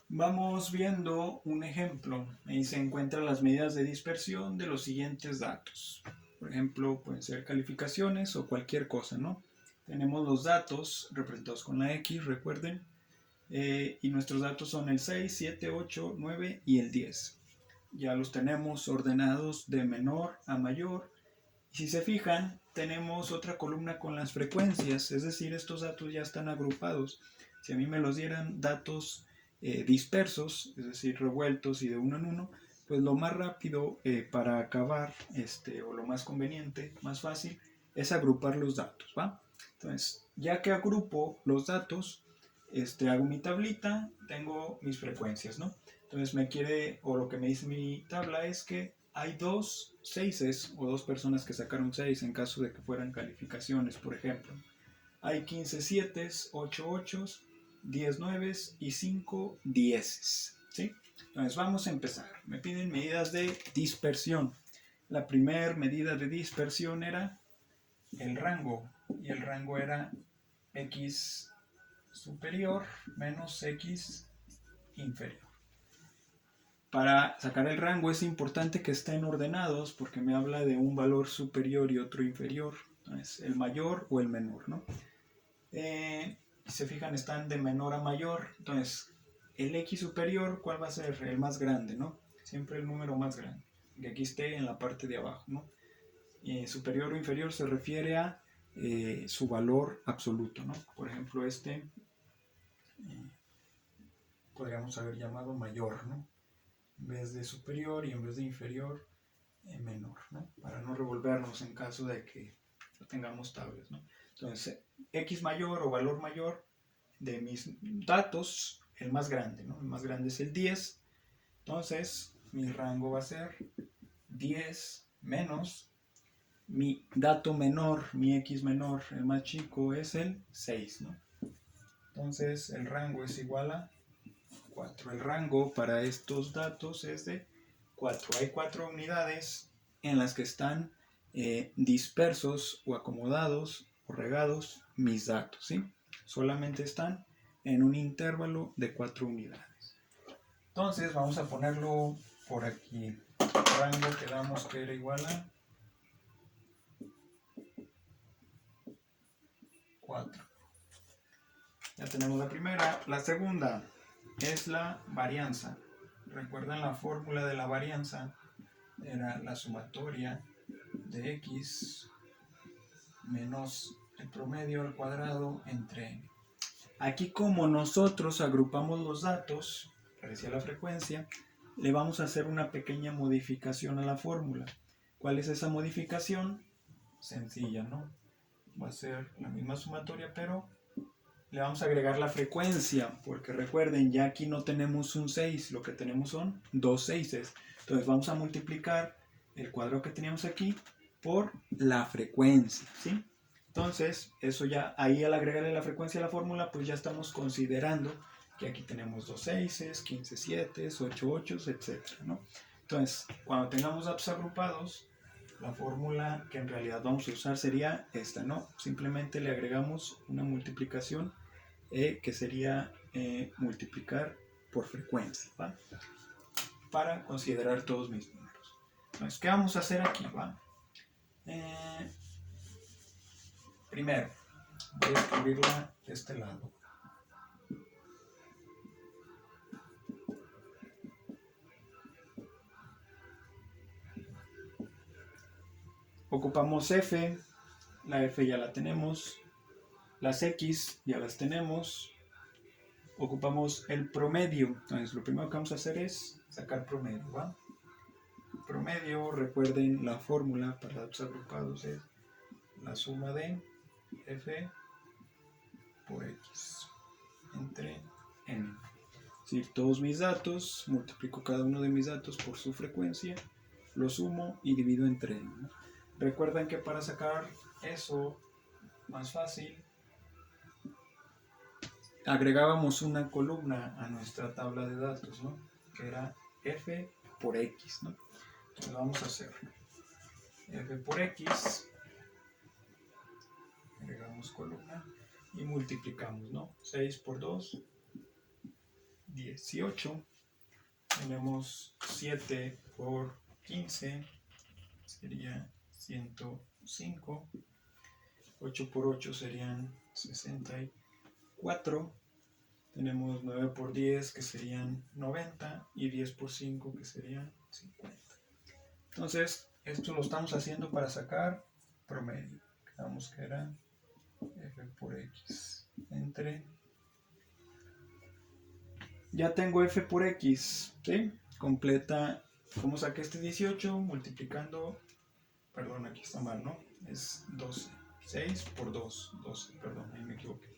Vamos viendo un ejemplo. Ahí se encuentran las medidas de dispersión de los siguientes datos. Por ejemplo, pueden ser calificaciones o cualquier cosa, ¿no? Tenemos los datos representados con la X, recuerden, y nuestros datos son el 6, 7, 8, 9 y el 10. Ya los tenemos ordenados de menor a mayor. Y si se fijan, tenemos otra columna con las frecuencias, es decir, estos datos ya están agrupados. Si a mí me los dieran datos dispersos, es decir, revueltos y de uno en uno, pues lo más rápido para acabar, o lo más conveniente, más fácil, es agrupar los datos, ¿va? Entonces, ya que agrupo los datos, hago mi tablita, tengo mis frecuencias, ¿no? Entonces o lo que me dice mi tabla es que hay dos seises o dos personas que sacaron 6 en caso de que fueran calificaciones, por ejemplo. Hay 15 7, 8 8, 10 9 y 5 10. ¿Sí? Entonces vamos a empezar. Me piden medidas de dispersión. La primera medida de dispersión era el rango. Y el rango era x superior menos x inferior. Para sacar el rango es importante que estén ordenados porque me habla de un valor superior y otro inferior. Entonces, el mayor o el menor, ¿no? Si se fijan, están de menor a mayor. Entonces, el X superior, ¿cuál va a ser? El más grande, ¿no? Siempre el número más grande. Que aquí esté en la parte de abajo, ¿no? Superior o inferior se refiere a su valor absoluto, ¿no? Por ejemplo, podríamos haber llamado mayor, ¿no? En vez de superior y en vez de inferior, menor, ¿no? Para no revolvernos en caso de que tengamos tablas, ¿no? Entonces, X mayor o valor mayor de mis datos, el más grande, ¿no? El más grande es el 10. Entonces, mi rango va a ser 10 menos mi dato menor, mi X menor, el más chico, es el 6, ¿no? Entonces, el rango es igual a 4. El rango para estos datos es de 4. Hay 4 unidades en las que están dispersos o acomodados o regados mis datos, ¿sí? Solamente están en un intervalo de 4 unidades. Entonces vamos a ponerlo por aquí. El rango quedamos que era igual a 4. Ya tenemos la primera. La segunda es la varianza. ¿Recuerdan la fórmula de la varianza? Era la sumatoria de x menos el promedio al cuadrado entre n. Aquí, como nosotros agrupamos los datos, parecía la frecuencia, le vamos a hacer una pequeña modificación a la fórmula. ¿Cuál es esa modificación? Sencilla, ¿no? Va a ser la misma sumatoria, pero le vamos a agregar la frecuencia, porque recuerden, ya aquí no tenemos un 6, lo que tenemos son dos 6. Entonces vamos a multiplicar el cuadrado que teníamos aquí por la frecuencia, ¿sí? Entonces, eso ya, ahí al agregarle la frecuencia a la fórmula, pues ya estamos considerando que aquí tenemos dos 6, 15 7, 8 8, etc., ¿no? Entonces, cuando tengamos datos agrupados, la fórmula que en realidad vamos a usar sería esta, ¿no? Simplemente le agregamos una multiplicación que sería multiplicar por frecuencia, ¿va? Para considerar todos mis números. Entonces, ¿qué vamos a hacer aquí, va? Primero, voy a escribirla de este lado. Ocupamos F, la F ya la tenemos, las X ya las tenemos, ocupamos el promedio. Entonces, lo primero que vamos a hacer es sacar promedio, ¿va? Promedio, recuerden la fórmula para datos agrupados es la suma de F por X entre N. Es decir, todos mis datos, multiplico cada uno de mis datos por su frecuencia, lo sumo y divido entre N, ¿no? Recuerden que para sacar eso más fácil, agregábamos una columna a nuestra tabla de datos, ¿no? Que era F por X, ¿no? Entonces vamos a hacer F por X, agregamos columna y multiplicamos, ¿no? 6 por 2, 18. Tenemos 7 por 15, sería 105. 8 por 8 serían 64. Tenemos 9 por 10 que serían 90 y 10 por 5 que serían 50. Entonces, esto lo estamos haciendo para sacar promedio. Quedamos que era f por x entre... Ya tengo f por x, ¿sí? Completa, ¿cómo saqué este 18? Multiplicando, perdón, aquí está mal, ¿no? Es 12. 6 por 2, 12, perdón, ahí me equivoqué.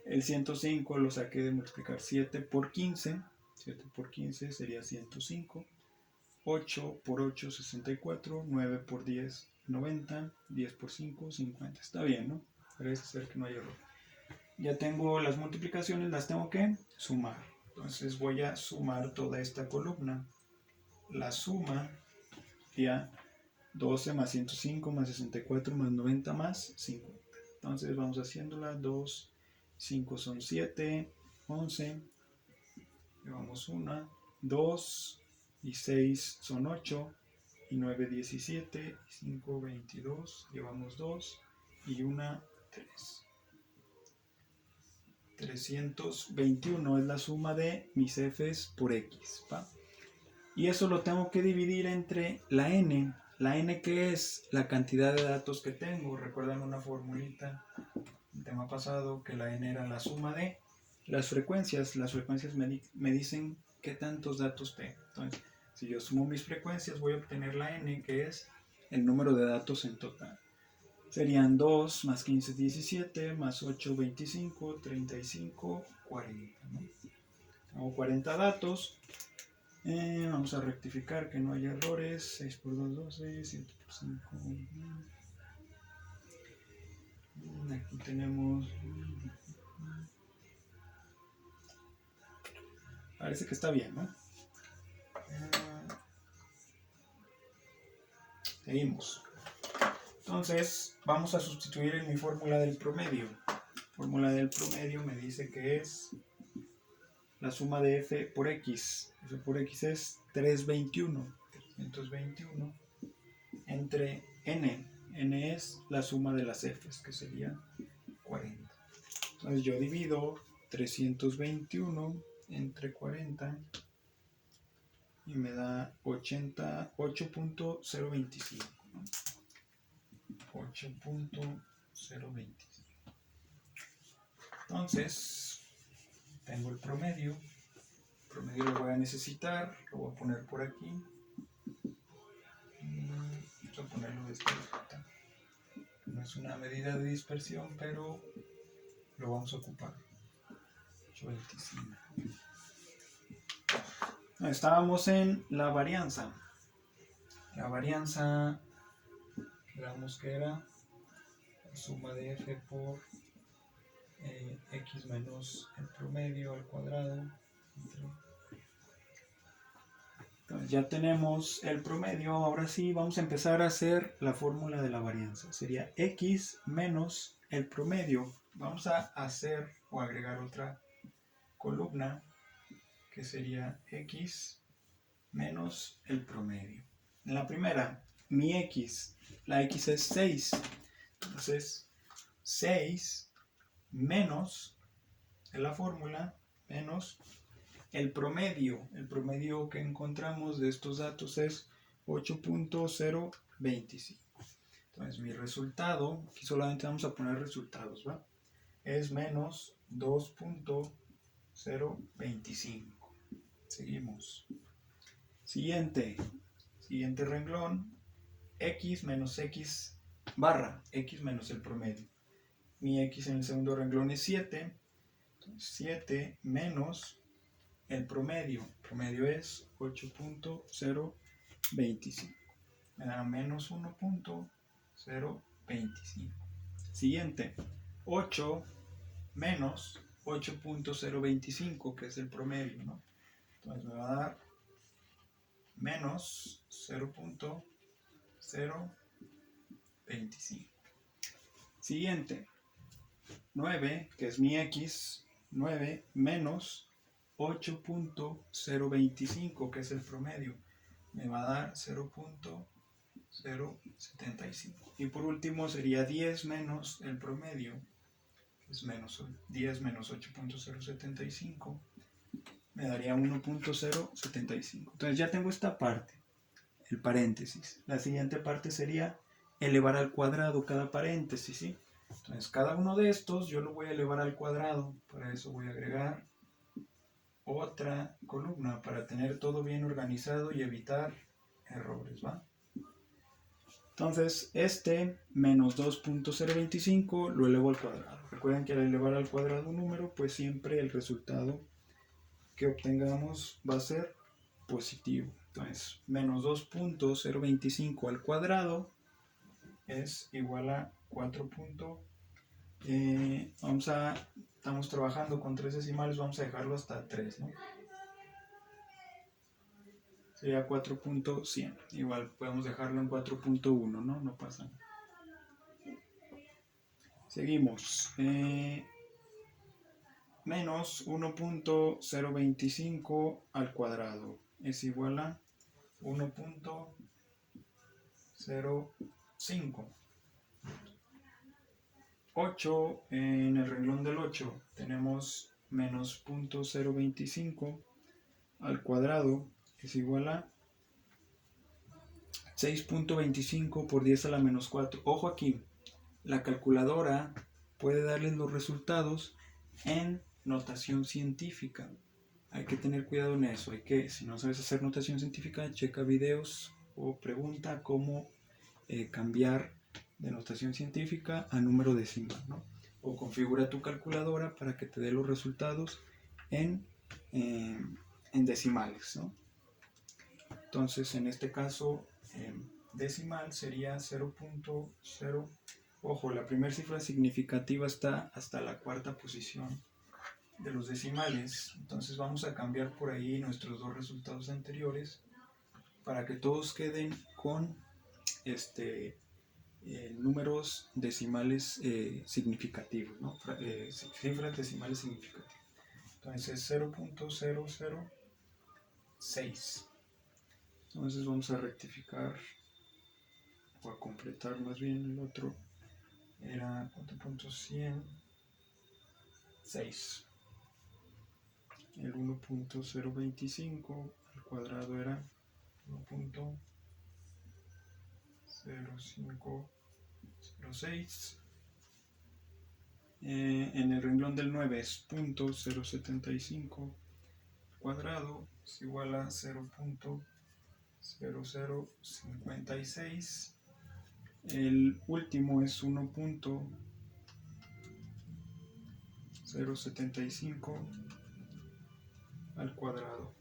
El 105 lo saqué de multiplicar 7 por 15. 7 por 15 sería 105. 8 por 8, 64. 9 por 10, 90. 10 por 5, 50. Está bien, ¿no? Parece ser que no hay error. Ya tengo las multiplicaciones, las tengo que sumar. Entonces voy a sumar toda esta columna. La suma sería 12 más 105 más 64 más 90 más 50. Entonces vamos haciéndola. 2, 5 son 7, 11. Llevamos 1, 2 y 6 son 8 y 9, 17 y 5, 22. Llevamos 2 y 1, 3. 321 es la suma de mis f's por x, ¿va? Y eso lo tengo que dividir entre la n. La n, que es la cantidad de datos que tengo. Recuerdan una formulita del tema pasado que la n era la suma de las frecuencias. Las frecuencias me dicen qué tantos datos tengo. Entonces, si yo sumo mis frecuencias, voy a obtener la n, que es el número de datos en total. Serían 2 más 15, 17, más 8, 25, 35, 40, ¿no? Tengo 40 datos. Vamos a rectificar que no haya errores. 6 por 2, 12, 7 por 5. Aquí tenemos... Parece que está bien, ¿no? Seguimos. Entonces, vamos a sustituir en mi fórmula del promedio. La fórmula del promedio me dice que es la suma de f por x. F por x es 321. 321 entre n. N es la suma de las f's, que sería 40. Entonces yo divido 321 entre 40 y me da 8.025, ¿no? 8.025. Entonces, tengo el promedio. El promedio lo voy a necesitar. Lo voy a poner por aquí. Vamos a ponerlo de esta manera. No es una medida de dispersión, pero lo vamos a ocupar. 8.25. Estábamos en la varianza. La varianza, digamos que era la suma de f por x menos el promedio al cuadrado. Entonces ya tenemos el promedio. Ahora sí vamos a empezar a hacer la fórmula de la varianza. Sería x menos el promedio. Vamos a hacer o agregar otra columna que sería x menos el promedio. En la primera, mi x, la x es 6. Entonces 6 menos, en la fórmula, menos el promedio. El promedio que encontramos de estos datos es 8.025. Entonces mi resultado, aquí solamente vamos a poner resultados, ¿va? Es menos 2.025. Seguimos. Siguiente renglón, x menos x barra, x menos el promedio. Mi x en el segundo renglón es 7. Entonces 7 menos el promedio. El promedio es 8.025. Me da menos 1.025. Siguiente, 8 menos 8.025, que es el promedio, ¿no? Entonces me va a dar menos 0.025. Siguiente, 9, que es mi x, 9 menos 8.025, que es el promedio. Me va a dar 0.075. Y por último sería 10 menos el promedio, que es 10 menos 8.075, me daría 1.075. Entonces ya tengo esta parte, el paréntesis. La siguiente parte sería elevar al cuadrado cada paréntesis, ¿sí? Entonces cada uno de estos yo lo voy a elevar al cuadrado. Para eso voy a agregar otra columna para tener todo bien organizado y evitar errores, ¿va? Entonces este menos 2.025 lo elevo al cuadrado. Recuerden que al elevar al cuadrado un número, pues siempre el resultado que obtengamos va a ser positivo. Entonces menos 2.025 al cuadrado es igual a 4. Estamos trabajando con 3 decimales, vamos a dejarlo hasta 3, ¿no? Sería 4.100. Igual podemos dejarlo en 4.1, ¿no? No pasa nada. Seguimos. Menos 1.025 al cuadrado es igual a 1.05. 8, en el renglón del 8 tenemos menos 0.025 al cuadrado es igual a 6.25 por 10 a la menos 4. Ojo aquí, la calculadora puede darles los resultados en notación científica. Hay que tener cuidado en eso. Si no sabes hacer notación científica, checa videos o pregunta cómo cambiar de notación científica a número decimal, ¿no? O configura tu calculadora para que te dé los resultados en decimales, ¿no? Entonces, en este caso, decimal sería 0.0. Ojo, la primera cifra significativa está hasta la cuarta posición de los decimales. Entonces vamos a cambiar por ahí nuestros dos resultados anteriores para que todos queden con números decimales significativos, ¿no? Cifras decimales significativas. Entonces 0.006. Entonces vamos a rectificar o a completar más bien el otro. Era 4.106. El 1.025 al cuadrado era 1.0506. En el renglón del 9 es 0.075 cuadrado es igual a 0.0056. El último es 1.075 al cuadrado,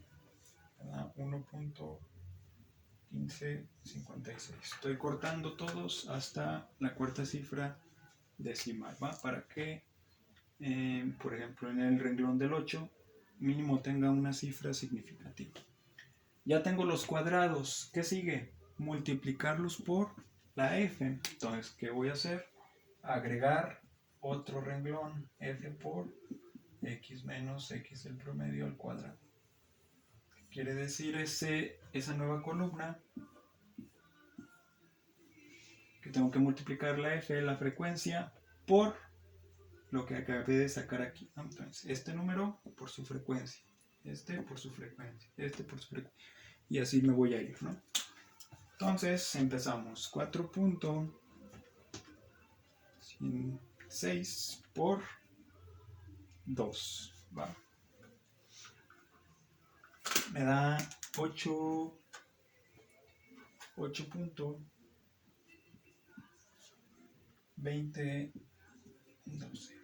1.1556. Estoy cortando todos hasta la cuarta cifra decimal, ¿va? Para que, por ejemplo, en el renglón del 8 mínimo tenga una cifra significativa. Ya tengo los cuadrados. ¿Qué sigue? Multiplicarlos por la f. Entonces, ¿qué voy a hacer? Agregar otro renglón, f por x menos x el promedio al cuadrado. ¿Qué quiere decir esa nueva columna? Que tengo que multiplicar la f, la frecuencia, por lo que acabé de sacar aquí. Entonces, este número por su frecuencia, este por su frecuencia, este por su frecuencia. Y así me voy a ir, ¿no? Entonces, empezamos. 4.106 por 2, ¿va? Me da 8.2012.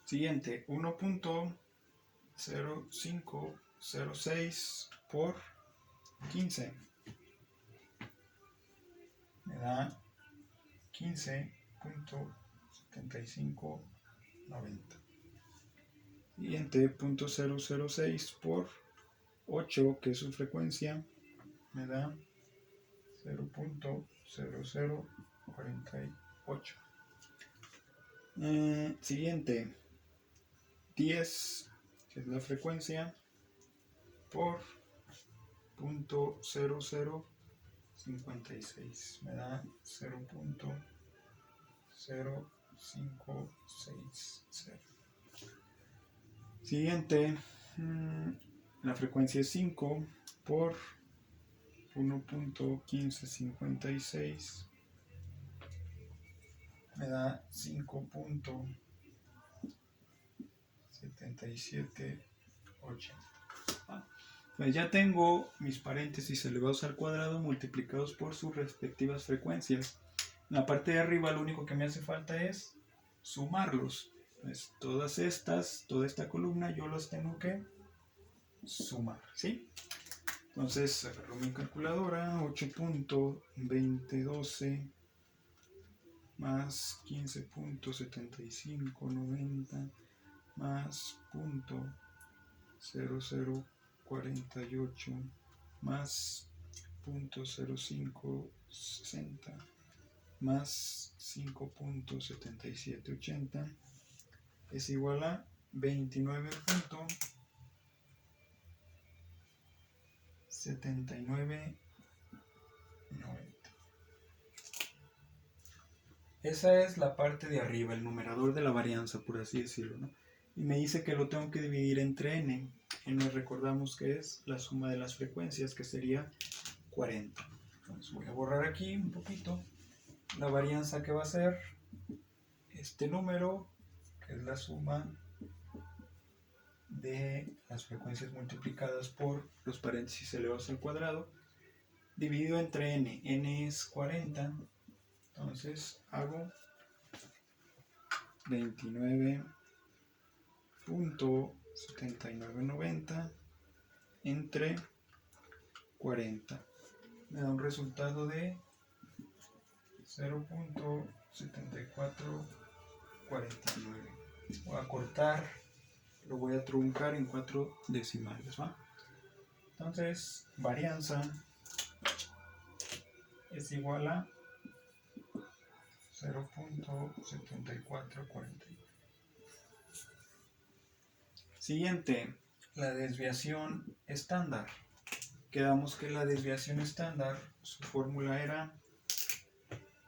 Siguiente, 1.0506 por 15. Me da 15.7590. Siguiente, 0.006 por 8, que es su frecuencia, me da 0.0048. Siguiente, 10 que es la frecuencia, por 0.0056. Me da 0.0560. Siguiente, la frecuencia es 5 por 1.1556. Me da 5.7780. Pues ya tengo mis paréntesis elevados al cuadrado multiplicados por sus respectivas frecuencias. En la parte de arriba lo único que me hace falta es sumarlos. Pues toda esta columna yo las tengo que sumar, ¿sí? Entonces agarro mi calculadora, 8.2012 más 15.7590 más .0048 más .0560 más 5.7780 es igual a 29.7990. Esa es la parte de arriba, el numerador de la varianza, por así decirlo, ¿no? Y me dice que lo tengo que dividir entre n. N recordamos que es la suma de las frecuencias, que sería 40. Entonces voy a borrar aquí un poquito la varianza que va a ser este número, que es la suma de las frecuencias multiplicadas por los paréntesis elevados al cuadrado, dividido entre n. N es 40. Entonces hago 29.7990 entre 40. Me da un resultado de 0.7449. Voy a cortar, lo voy a truncar en 4 decimales, ¿va? Entonces, varianza es igual a 0.7449. Siguiente, la desviación estándar. Quedamos que la desviación estándar, su fórmula era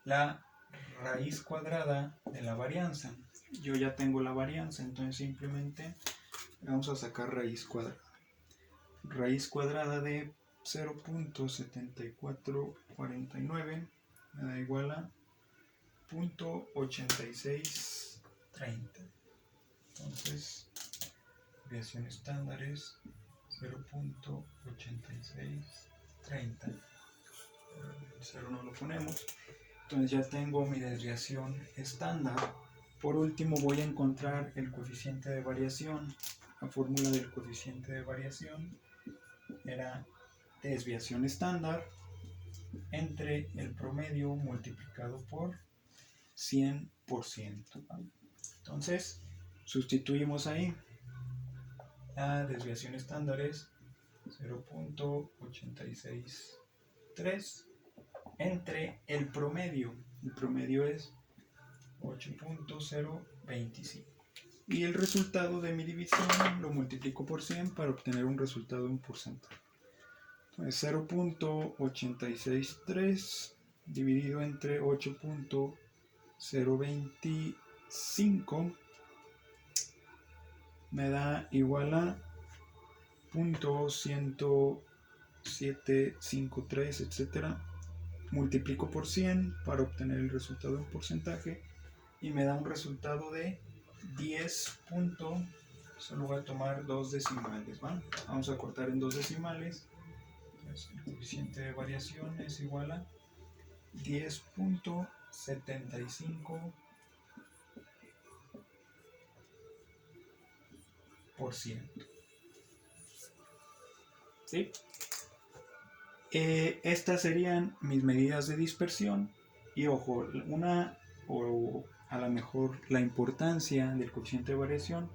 la raíz cuadrada de la varianza. Yo ya tengo la varianza, entonces simplemente vamos a sacar raíz cuadrada. Raíz cuadrada de 0.7449 me da igual a 0.8630. Entonces, desviación estándar es 0.8630. El 0 no lo ponemos. Entonces ya tengo mi desviación estándar. Por último voy a encontrar el coeficiente de variación. La fórmula del coeficiente de variación era desviación estándar entre el promedio multiplicado por 100%. Entonces sustituimos ahí. La desviación estándar es 0.863 entre el promedio. El promedio es 8.025. Y el resultado de mi división lo multiplico por 100 para obtener un resultado de un porcentaje. Entonces 0.863 dividido entre 8.025 me da igual a .1753, etcétera. Multiplico por 100 para obtener el resultado de un porcentaje y me da un resultado de 10. Solo voy a tomar 2 decimales, ¿va? Vamos a cortar en 2 decimales. Entonces, el coeficiente de variación es igual a 10.75%. ¿Sí? Estas serían mis medidas de dispersión. Y ojo, a lo mejor la importancia del coeficiente de variación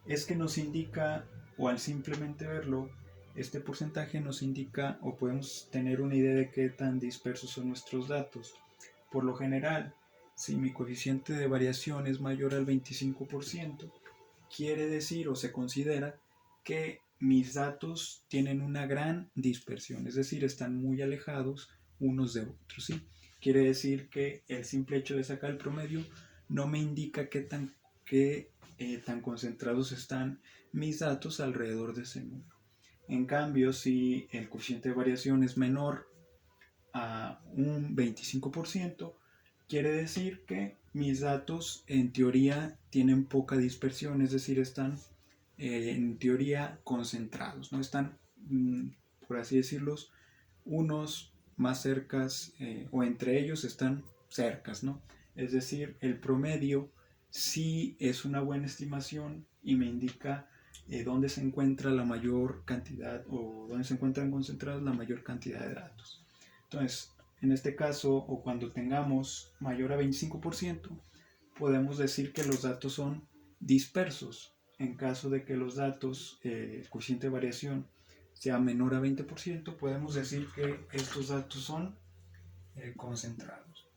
es que nos indica, o al simplemente verlo, este porcentaje nos indica o podemos tener una idea de qué tan dispersos son nuestros datos. Por lo general, si mi coeficiente de variación es mayor al 25%, quiere decir o se considera que mis datos tienen una gran dispersión, es decir, están muy alejados unos de otros, ¿sí? Quiere decir que el simple hecho de sacar el promedio no me indica qué tan concentrados están mis datos alrededor de ese número. En cambio, si el coeficiente de variación es menor a un 25%, quiere decir que mis datos en teoría tienen poca dispersión, es decir, están en teoría concentrados, no están, por así decirlos, unos más cercas o entre ellos están cercas, ¿no? Es decir, el promedio sí es una buena estimación y me indica dónde se encuentra la mayor cantidad o dónde se encuentran concentrados la mayor cantidad de datos. Entonces, en este caso, o cuando tengamos mayor a 25%, podemos decir que los datos son dispersos. En caso de que los datos, el coeficiente de variación, sea menor a 20%, podemos decir que estos datos son concentrados.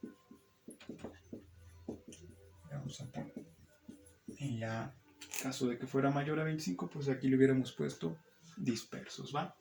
Vamos a poner. Y ya, en caso de que fuera mayor a 25, pues aquí le hubiéramos puesto dispersos, ¿va?